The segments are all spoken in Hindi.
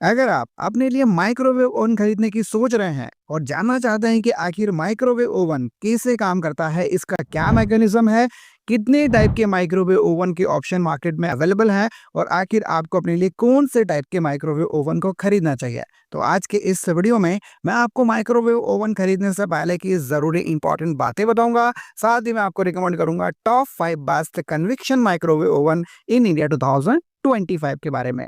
अगर आप अपने लिए माइक्रोवेव ओवन खरीदने की सोच रहे हैं और जानना चाहते हैं कि आखिर माइक्रोवेव ओवन कैसे काम करता है, इसका क्या मैकेनिज्म है, कितने टाइप के माइक्रोवेव ओवन के ऑप्शन मार्केट में अवेलेबल हैं और आखिर आपको अपने लिए कौन से टाइप के माइक्रोवेव ओवन को खरीदना चाहिए, तो आज के इस वीडियो में मैं आपको माइक्रोवेव ओवन खरीदने से पहले की जरूरी इंपॉर्टेंट बातें बताऊंगा। साथ ही मैं आपको रिकमेंड करूंगा top 5 best conviction microwave oven in India 2025 के बारे में।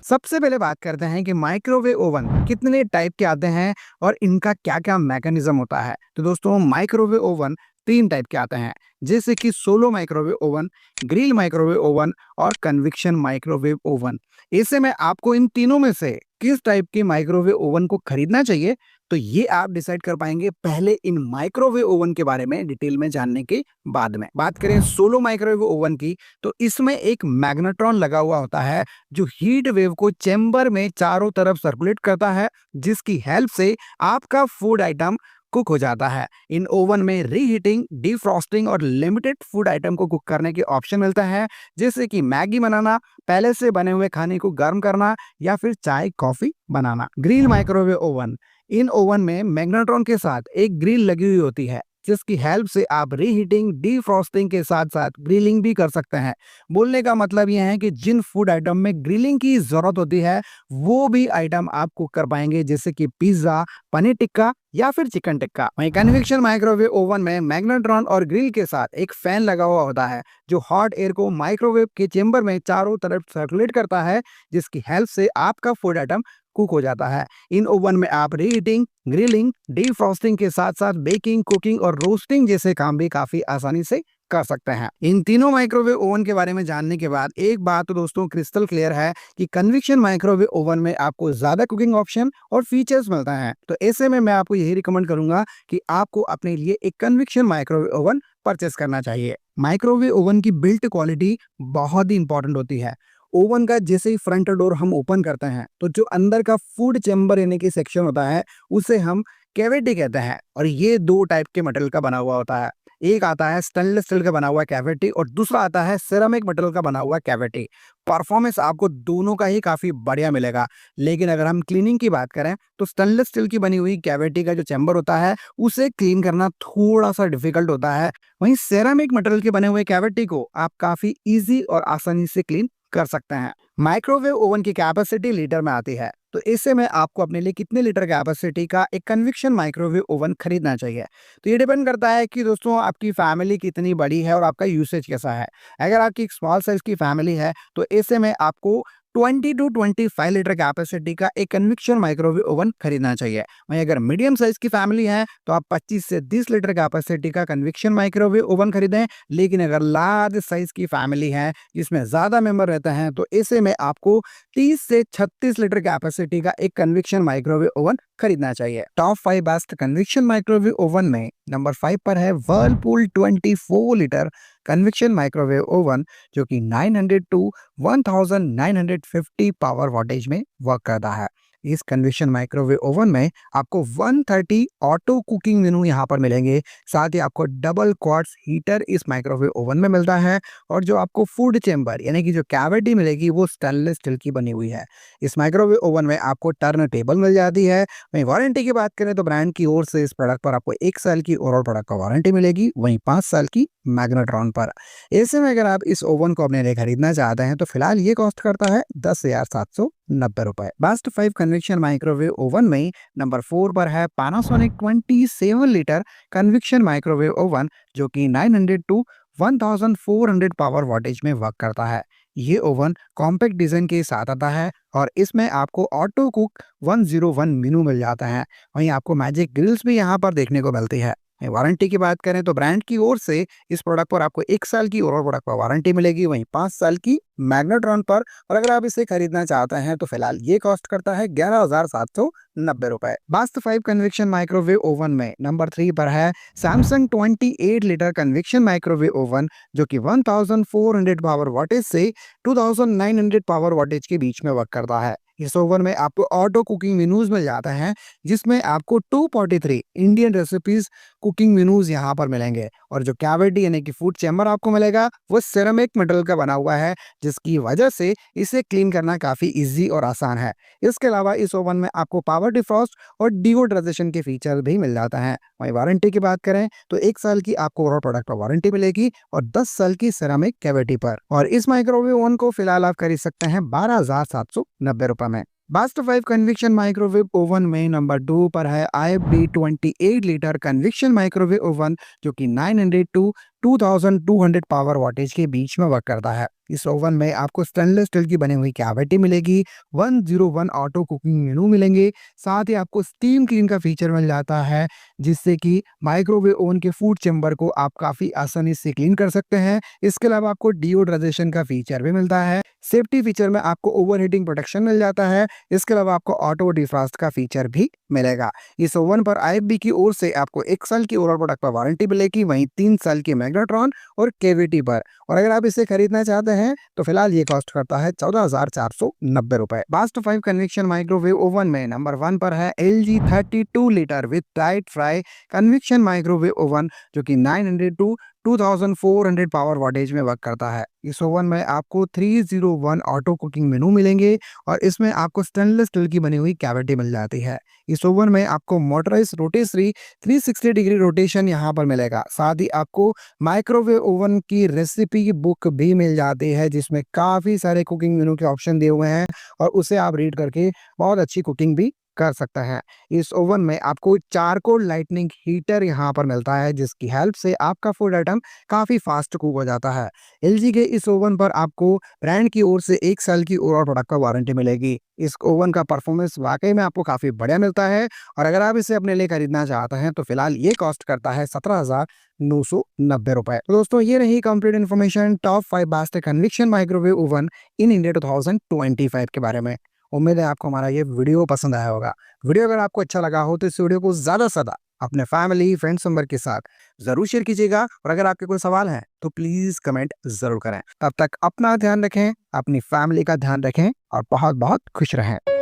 सबसे पहले बात करते हैं कि माइक्रोवेव ओवन कितने टाइप के आते हैं और इनका क्या क्या मैकेनिज्म होता है। तो दोस्तों, माइक्रोवेव ओवन 3 टाइप के आते हैं, जैसे कि solo microwave oven, grill microwave oven और कन्विक्शन माइक्रोवेव ओवन। ऐसे में आपको इन तीनों में से किस टाइप के माइक्रोवेव ओवन को खरीदना चाहिए, तो ये आप डिसाइड कर पाएंगे पहले इन माइक्रोवेव ओवन के बारे में डिटेल में जानने के बाद में। बात करें सोलो माइक्रोवेव ओवन की, तो इसमें एक मैग्नेट्रॉन लगा हुआ होता है जो हीट वेव को चेंबर में चारों तरफ सर्कुलेट करता है, जिसकी हेल्प से आपका फूड आइटम कुक हो जाता है। इन ओवन में रीहीटिंग, डिफ्रॉस्टिंग और लिमिटेड फूड आइटम को कुक करने के ऑप्शन मिलता है, जैसे कि मैगी बनाना, पहले से बने हुए खाने को गर्म करना या फिर चाय कॉफी बनाना। ग्रिल माइक्रोवेव ओवन, इन ओवन में मैग्नेट्रॉन के साथ एक ग्रिल लगी हुई होती है, जिसकी हेल्प से आप रीहीटिंग, डिफ्रॉस्टिंग के साथ साथ ग्रिलिंग भी कर सकते हैं। बोलने का मतलब यह है कि जिन फूड आइटम में ग्रिलिंग की जरूरत होती है वो भी आइटम आप कुक कर पाएंगे, जैसे कि पिज्जा, पनीर टिक्का या फिर चिकन टिक्का। वहीं कन्वेक्शन माइक्रोवेव ओवन में मैग्नेट्रॉन और ग्रिल के साथ एक फैन लगा हुआ होता है जो हॉट एयर को माइक्रोवेव के चेंबर में चारों तरफ सर्कुलेट करता है, जिसकी हेल्प से आपका फूड आइटम कुक हो जाता है। इन ओवन में आप रीहीटिंग, ग्रिलिंग, डीफ्रॉस्टिंग के साथ साथ बेकिंग, कुकिंग और रोस्टिंग जैसे काम भी काफी आसानी से कर सकते हैं। इन तीनों माइक्रोवेव ओवन के बारे में जानने के बाद एक बात तो दोस्तों क्रिस्टल क्लियर है कि कन्वेक्शन माइक्रोवेव ओवन में आपको ज्यादा कुकिंग ऑप्शन और फीचर्स मिलता है। तो ऐसे में मैं आपको यही रिकमेंड करूंगा कि आपको अपने लिए एक कन्वेक्शन माइक्रोवेव ओवन परचेस करना चाहिए। माइक्रोवेव ओवन की बिल्ट क्वालिटी बहुत ही इंपॉर्टेंट होती है। ओवन का जैसे ही फ्रंट डोर हम ओपन करते हैं तो जो अंदर का फूड चेंबर यानी कि सेक्शन होता है उसे हम कैविटी कहते हैं, और ये 2 टाइप के मेटल का बना हुआ होता है। एक आता है स्टेनलेस स्टील का बना हुआ कैविटी और दूसरा आता है सिरेमिक मेटल का बना हुआ कैविटी। परफॉर्मेंस आपको दोनों का ही काफी बढ़िया मिलेगा, लेकिन अगर हम क्लीनिंग की बात करें तो स्टेनलेस स्टील की बनी हुई कैविटी का जो चैम्बर होता है उसे क्लीन करना थोड़ा सा डिफिकल्ट होता है। वहीं सिरेमिक मेटल के बने हुए कैविटी को आप काफी इजी और आसानी से क्लीन कर सकते हैं। माइक्रोवेव ओवन की कैपेसिटी लीटर में आती है, तो इससे में आपको अपने लिए कितने लीटर कैपेसिटी का एक कन्वेक्शन माइक्रोवेव ओवन खरीदना चाहिए। तो ये डिपेंड करता है कि दोस्तों आपकी फैमिली कितनी बड़ी है और आपका यूसेज कैसा है। अगर आपकी एक स्मॉल साइज की फैमिली है तो ऐसे में आपको 20 टू 25 लीटर कैपेसिटी का एक कन्वेक्शन माइक्रोवेव ओवन खरीदना चाहिए। वहीं अगर मीडियम साइज की फैमिली है तो आप 25 से 30 लीटर कैपेसिटी का कन्वेक्शन माइक्रोवेव ओवन खरीदें। लेकिन अगर लार्ज साइज की फैमिली है जिसमें ज्यादा मेंबर रहते हैं तो ऐसे में आपको 30 से 36 लीटर कैपेसिटी का एक कन्वेक्शन माइक्रोवेव ओवन खरीदना चाहिए। Top 5 best convection microwave oven में नंबर 5 पर है Whirlpool 24 litre convection microwave oven, जो कि 900 टू 1950 पावर वॉटेज में वर्क करता है। इस कन्वेक्शन माइक्रोवेव ओवन में आपको 130 ऑटो कुकिंग मेनू यहाँ पर मिलेंगे। साथ ही आपको डबल क्वार्ट्स हीटर इस माइक्रोवेव ओवन में मिलता है, और जो आपको फूड चेंबर यानी कि जो कैविटी मिलेगी वो स्टेनलेस स्टील की बनी हुई है। इस माइक्रोवेव ओवन में आपको टर्न टेबल मिल जाती है। वहीं वारंटी की बात करें तो ब्रांड की ओर से इस प्रोडक्ट पर आपको 1 साल की ओवरऑल प्रोडक्ट का वारंटी मिलेगी, वहीं 5 साल की मैग्नेट्रॉन पर। ऐसे में अगर आप इस ओवन को अपने लिए खरीदना चाहते हैं तो फिलहाल ये कॉस्ट करता है 10,790 रुपए। बेस्ट 5 कन्वेक्शन माइक्रोवेव ओवन में नंबर 4 पर है Panasonic 27 litre convection microwave oven, जो कि 900 टू 1400 पावर वॉटेज में वर्क करता है। ये ओवन कॉम्पैक्ट डिजाइन के साथ आता है और इसमें आपको ऑटो कुक 101 मेनू मिल जाता है। वहीं आपको मैजिक ग्रिल्स भी यहाँ पर देखने को मिलती है। वारंटी की बात करें तो ब्रांड की ओर से इस प्रोडक्ट पर आपको 1 साल की ओवरऑल प्रोडक्ट पर वारंटी मिलेगी, वहीं 5 साल की मैग्नेट्रॉन पर। और अगर आप इसे खरीदना चाहते हैं तो फिलहाल ये कॉस्ट करता है 11,790 रुपए। बेस्ट 5 कन्वेक्शन माइक्रोवेव ओवन में नंबर 3 पर है Samsung 28 litre convection microwave oven, जो कि 1400 पावर वॉटेज से 2900 पावर वॉटेज के बीच में वर्क करता है। इस ओवन में आपको ऑटो कुकिंग मेनूज मिल जाता है, जिसमें आपको 243 इंडियन रेसिपीज कुकिंग मेनूज यहाँ पर मिलेंगे, और जो कैविटी यानी कि फूड चैम्बर आपको मिलेगा वो सिरेमिक मेटल का बना हुआ है, जिसकी वजह से इसे क्लीन करना काफ़ी ईजी और आसान है। इसके अलावा इस ओवन में आपको पावर डिफ्रॉस्ट और डिओड्राइजेशन के फीचर भी मिल जाता है। वहीं वारंटी की बात करें तो 1 साल की आपको ओवरऑल प्रोडक्ट पर वारंटी मिलेगी और 10 साल की सेरामिक कैविटी पर। और इस माइक्रोवेव ओवन को फिलहाल आप खरीद सकते हैं 12,790 रुपए में। बास्ट 5 कन्वेक्शन माइक्रोवेव ओवन में नंबर 2 पर है IFB 28 litre convection microwave oven, जो कि 900 टू 2200 पावर वाटेज के बीच में वर्क करता है। इस ओवन में आपको स्टेनलेस स्टील की बनी हुई कैविटी मिलेगी, 101 ऑटो कुकिंग मेनू मिलेंगे, साथ ही आपको स्टीम क्लीन का फीचर मिल जाता है, जिससे कि माइक्रोवेव ओवन के फूड चेंबर को आप काफी आसानी से क्लीन कर सकते हैं। इसके अलावा आपको डिओड्राइजेशन का फीचर भी मिलता है। सेफ्टी फीचर में आपको ओवरहीटिंग प्रोटेक्शन मिल जाता है। इसके अलावा आपको ऑटो डिफ्रॉस्ट का फीचर भी मिलेगा। इस ओवन पर IFB की ओर से आपको 1 साल की ओवरऑल प्रोडक्ट पर वारंटी मिलेगी, वहीं 3 साल की मैग्नेट्रॉन और केवीटी पर। और अगर आप इसे खरीदना चाहते हैं तो फिलहाल ये कॉस्ट करता है 14,490 रुपए। बास्ट 5 कन्वेक्शन माइक्रोवेव ओवन में नंबर 1 पर है LG 32 litre with tight fry convection microwave oven, जो कि 900 टू 2400 पावर वाटेज में वर्क करता है। इस ओवन में आपको 301 ऑटो कुकिंग मेनू मिलेंगे और इसमें आपको स्टेनलेस स्टील की बनी हुई कैविटी मिल जाती है। इस ओवन में आपको मोटराइज रोटेसरी 360 डिग्री रोटेशन यहाँ पर मिलेगा। साथ ही आपको माइक्रोवेव ओवन की रेसिपी बुक भी मिल जाती है, जिसमें काफ़ी सारे कुकिंग मेनू के ऑप्शन दिए हुए हैं और उसे आप रीड करके बहुत अच्छी कुकिंग भी कर सकते हैं। इस ओवन में आपको चारकोल लाइटनिंग हीटर यहाँ पर मिलता है, जिसकी हेल्प से आपका फूड आइटम काफ़ी फास्ट कुक हो जाता है। LG के इस ओवन पर आपको ब्रांड की ओर से 1 साल की ओवरऑल प्रोडक्ट पर वारंटी मिलेगी। इस ओवन का परफॉर्मेंस वाकई में आपको काफ़ी बढ़िया मिलता है और अगर आप इसे अपने लिए खरीदना चाहते हैं तो फिलहाल ये कॉस्ट करता है 17,990 रुपए। तो दोस्तों, ये रही complete information top 5 best convection microwave oven in India 2025 के बारे में। उम्मीद है आपको हमारा ये वीडियो पसंद आया होगा। वीडियो अगर आपको अच्छा लगा हो तो इस वीडियो को ज़्यादा से ज़्यादा अपने फैमिली फ्रेंड्स मेंबर के साथ ज़रूर शेयर कीजिएगा और अगर आपके कोई सवाल है तो प्लीज़ कमेंट ज़रूर करें। तब तक अपना ध्यान रखें, अपनी फैमिली का ध्यान रखें और बहुत बहुत खुश रहें।